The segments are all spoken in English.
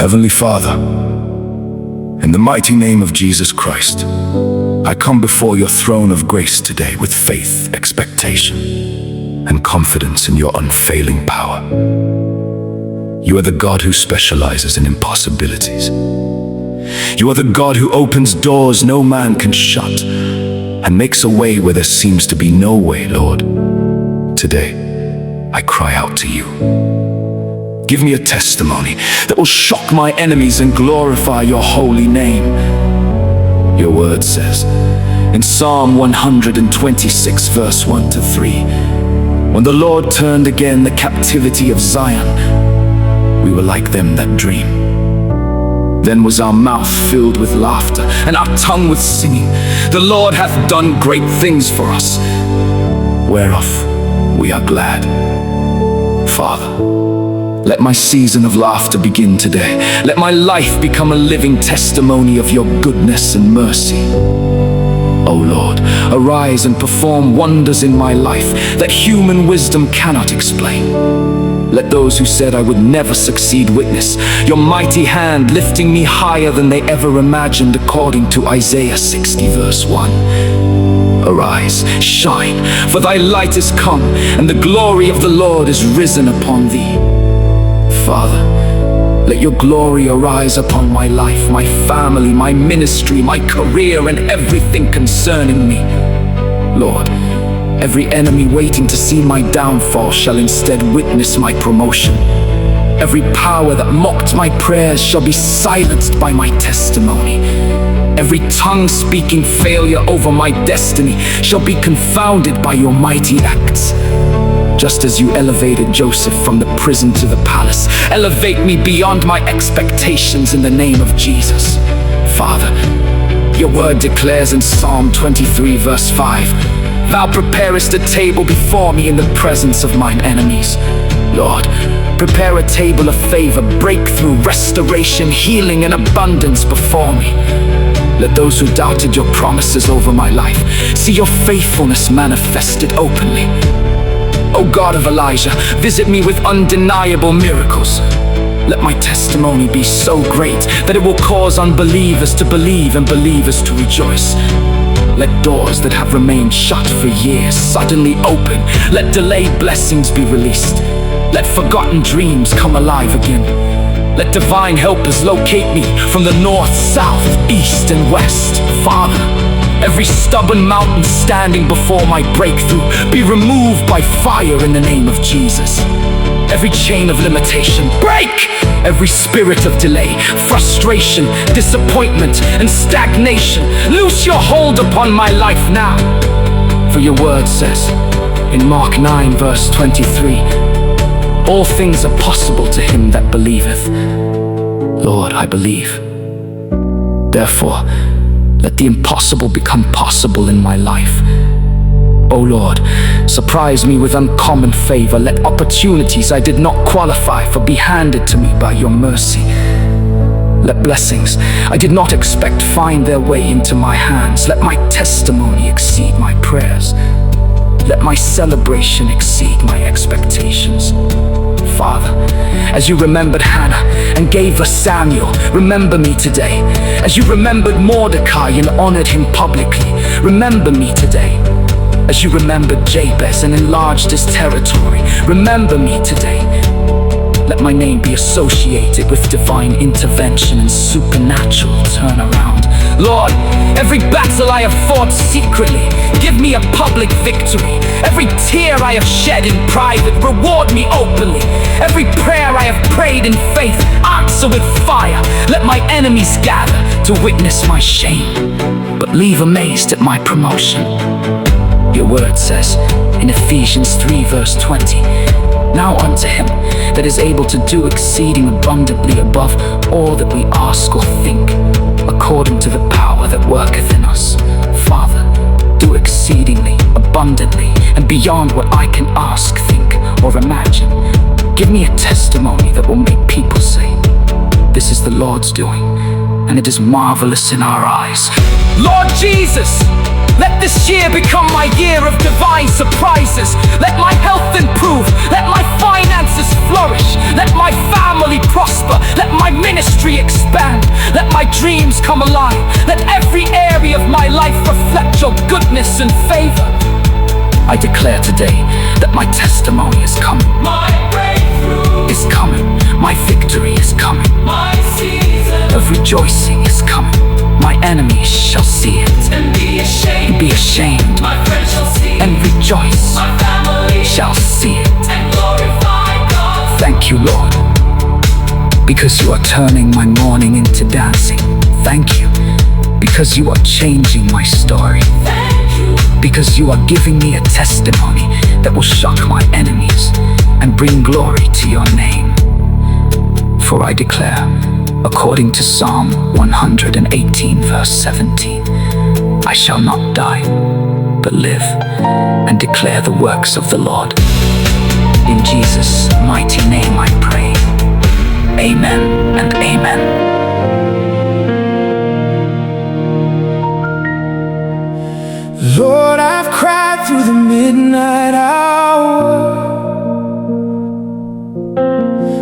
Heavenly Father, in the mighty name of Jesus Christ, I come before your throne of grace today with faith, expectation, and confidence in your unfailing power. You are the God who specializes in impossibilities. You are the God who opens doors no man can shut and makes a way where there seems to be no way, Lord. Today, I cry out to you. Give me a testimony that will shock my enemies and glorify your holy name. Your word says in Psalm 126, verse 1 to 3, when the Lord turned again the captivity of Zion, we were like them that dream. Then was our mouth filled with laughter, and our tongue with singing. The Lord hath done great things for us, whereof we are glad. Father, let my season of laughter begin today. Let my life become a living testimony of your goodness and mercy. O Lord, arise and perform wonders in my life that human wisdom cannot explain. Let those who said I would never succeed witness your mighty hand lifting me higher than they ever imagined, according to Isaiah 60, verse 1. Arise, shine, for thy light is come, and the glory of the Lord is risen upon thee. Father, let your glory arise upon my life, my family, my ministry, my career, and everything concerning me. Lord, every enemy waiting to see my downfall shall instead witness my promotion. Every power that mocked my prayers shall be silenced by my testimony. Every tongue speaking failure over my destiny shall be confounded by your mighty acts. Just as you elevated Joseph from the prison to the palace, elevate me beyond my expectations in the name of Jesus. Father, your word declares in Psalm 23, verse 5, thou preparest a table before me in the presence of mine enemies. Lord, prepare a table of favor, breakthrough, restoration, healing, and abundance before me. Let those who doubted your promises over my life see your faithfulness manifested openly. O God of Elijah, visit me with undeniable miracles. Let my testimony be so great that it will cause unbelievers to believe and believers to rejoice. Let doors that have remained shut for years suddenly open. Let delayed blessings be released. Let forgotten dreams come alive again. Let divine helpers locate me from the north, south, east, and west. Father, every stubborn mountain standing before my breakthrough be removed by fire in the name of Jesus. Every chain of limitation break! Every spirit of delay, frustration, disappointment, and stagnation, loose your hold upon my life now. For your word says in Mark 9, verse 23, all things are possible to him that believeth. Lord, I believe. Therefore, let the impossible become possible in my life. O Lord, surprise me with uncommon favor. Let opportunities I did not qualify for be handed to me by your mercy. Let blessings I did not expect find their way into my hands. Let my testimony exceed my prayers. Let my celebration exceed my expectations. Father, as you remembered Hannah and gave us Samuel, remember me today. As you remembered Mordecai and honored him publicly, remember me today. As you remembered Jabez and enlarged his territory, remember me today. Let my name be associated with divine intervention and supernatural turnaround. Lord, every battle I have fought secretly, give me a public victory. Every tear I have shed in private, reward me openly. Every prayer I have prayed in faith, answer with fire. Let my enemies gather to witness my shame, but leave amazed at my promotion. Your word says in Ephesians 3, verse 20, now unto him that is able to do exceeding abundantly above all that we ask or think, according to the power that worketh in us. Father, do exceedingly, abundantly, and beyond what I can ask, think, or imagine. Give me a testimony that will make people say, this is the Lord's doing, and it is marvelous in our eyes. Lord Jesus, let this year become my year of divine surprises. Let my health improve, let my finances flourish, let my family prosper, let my ministry expand, let my dreams come alive, let every area of my life reflect your goodness and favor. I declare today that my testimony is coming. My breakthrough is coming. My victory is coming. My season of rejoicing is coming. My enemies shall see it and be ashamed. Be ashamed. My friends shall see and rejoice. My family shall see it and glorify God. Thank you, Lord, because you are turning my mourning into dancing. Thank you, because you are changing my story. Because you are giving me a testimony that will shock my enemies and bring glory to your name. For I declare, according to Psalm 118 verse 17, I shall not die, but live and declare the works of the Lord. In Jesus' mighty name I pray. Amen and amen. Lord, I've cried through the midnight hour,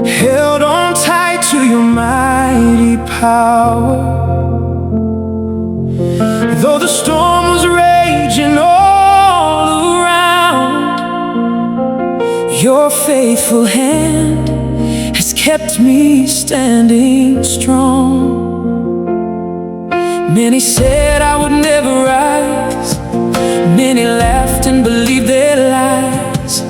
held on tight to your mighty power. Though the storm was raging all around, your faithful hand has kept me standing strong. Many said I would never rise, many laughed and believed their lies,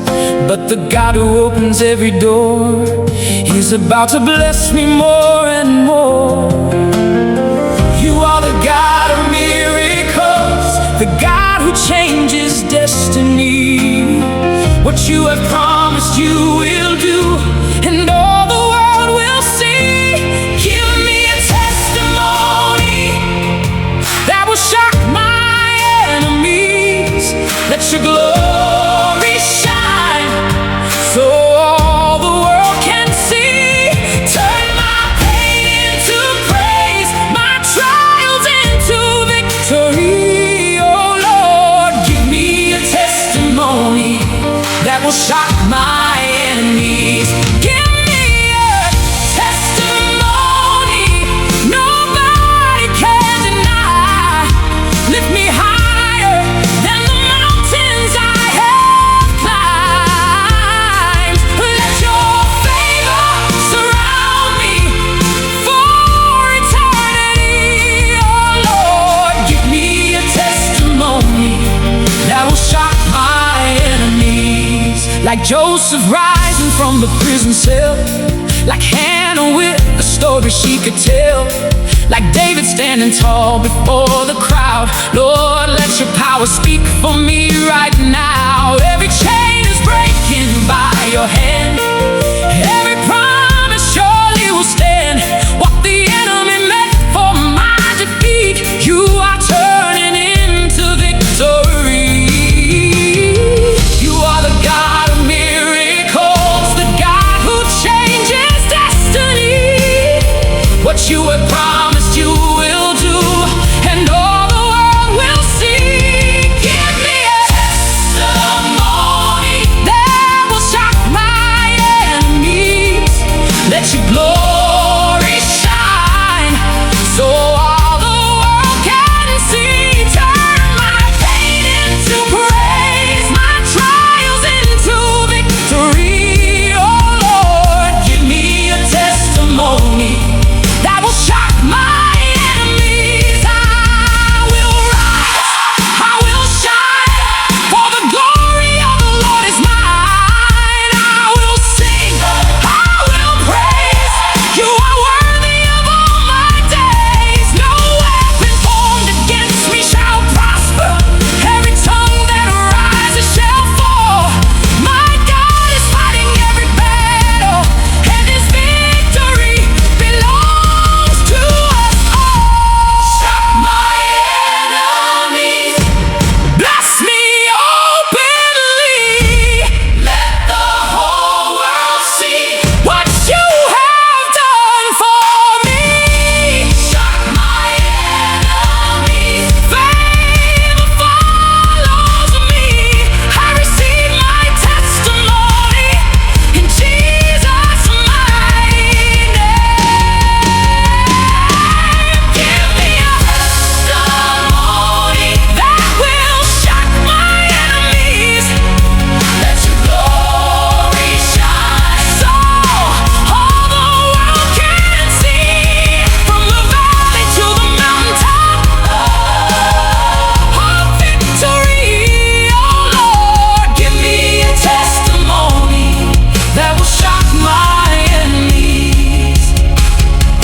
but the God who opens every door is about to bless me more and more. You are the God of miracles, the God who changes destiny. What you have promised you will do, and all the world will see. Give me a testimony that will shock my enemies. Let your glory shine so all the world can see. Turn my pain into praise, my trials into victory. Oh Lord, give me a testimony that will shock my enemies. Give me a testimony nobody can deny. Lift me higher than the mountains I have climbed. Let your favor surround me for eternity. Oh Lord, give me a testimony that will shock my enemies. Like Joseph rising from the prison cell, like Hannah with a story she could tell, like David standing tall before the crowd. Lord, let your power speak for me right now. Every chain is breaking by your hand, every promise surely will stand. What the enemy meant for my defeat, you are turning into victory. You are the God of miracles, the God who changes destiny. What you have promised you will do, and all the world will see. Give me a testimony that will shock my enemies. Let your glory shine so all the world can see. Turn my pain into praise, my trials into victory. Oh Lord, give me a testimony that will shock my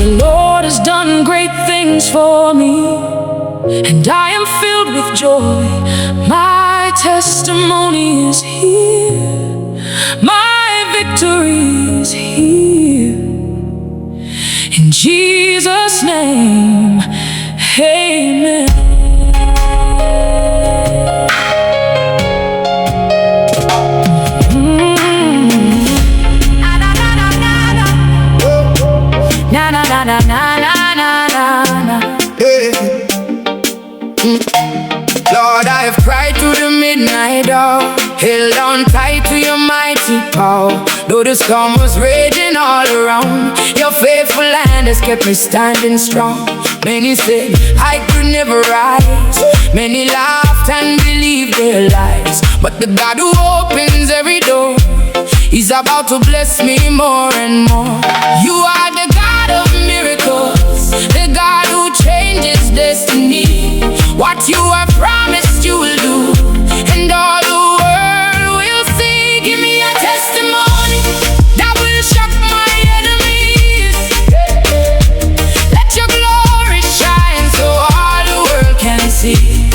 The Lord has done great things for me, and I am filled with joy. My testimony is here, my victory is here. In Jesus' name, amen. Na na na na na na na na. Hey. Lord, I have cried through the midnight hour, held on tight to your mighty power. Though the storm was raging all around, your faithful hand has kept me standing strong. Many said I could never rise, many laughed and believed their lies. But the God who opens every door, He's about to bless me more and more. You are the God of miracles, the God who changes destiny. What you have promised you will do, and all the world will see. Give me a testimony that will shock my enemies. Let your glory shine so all the world can see.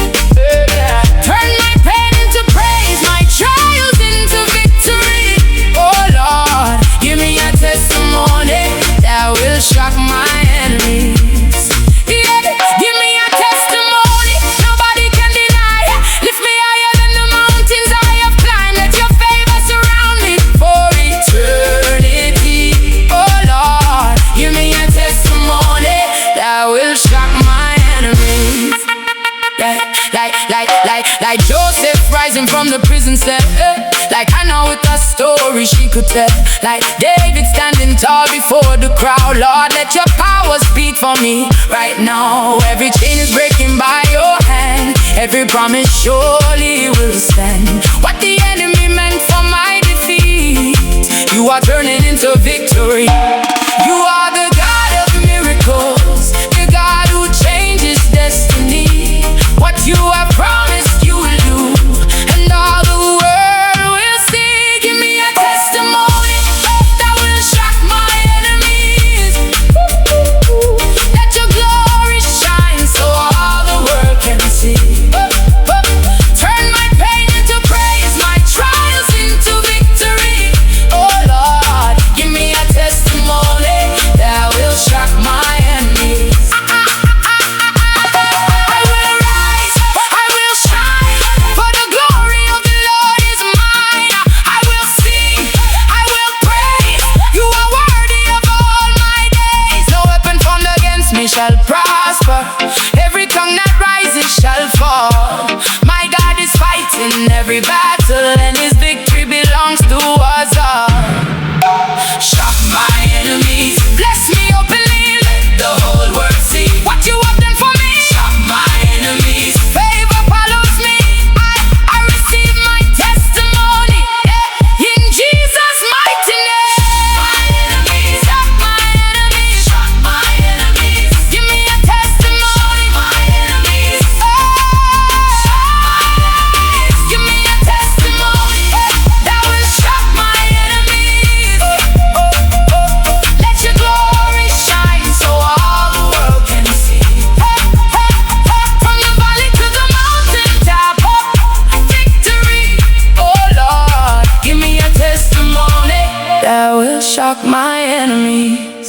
Turn my pain into praise, my trials into victory. Oh Lord, give me a testimony that will shock my enemies. Give me a testimony nobody can deny. Lift me higher than the mountains I have climbed. Let your favor surround me for eternity. Oh Lord, give me a testimony that will shock my enemies. Like Joseph rising from the prison cell, like Hannah with a story she could tell, like David standing tall before the crowd. Lord, let your power speak for me right now. Every chain is breaking by your hand, every promise surely will stand. What the enemy meant for my defeat, you are turning into victory. You are the God of miracles, the God who changes destiny. What you have promised you will do, and all the world will see. Give me a testimony that will shock my enemies. Let your glory shine so all the world can see. Turn my pain into praise, my trials into victory. Oh Lord, give me a testimony that will shock my enemies. Shall prosper, every tongue that rises shall fall. My God is fighting every battle, and His victory belongs to us all. Shock my enemies, bless me openly, let the whole world see what you have done for me. Shock my enemies, favor follows me. I receive my testimony, in Jesus' mighty name. My enemies, shock my enemies, shock my enemies. Give me a testimony, my enemies. Give me a testimony that will shock my enemies. Let your glory shine so all the world can see. From the valley to the mountain top, victory. Oh Lord, give me a testimony that will shock my enemies.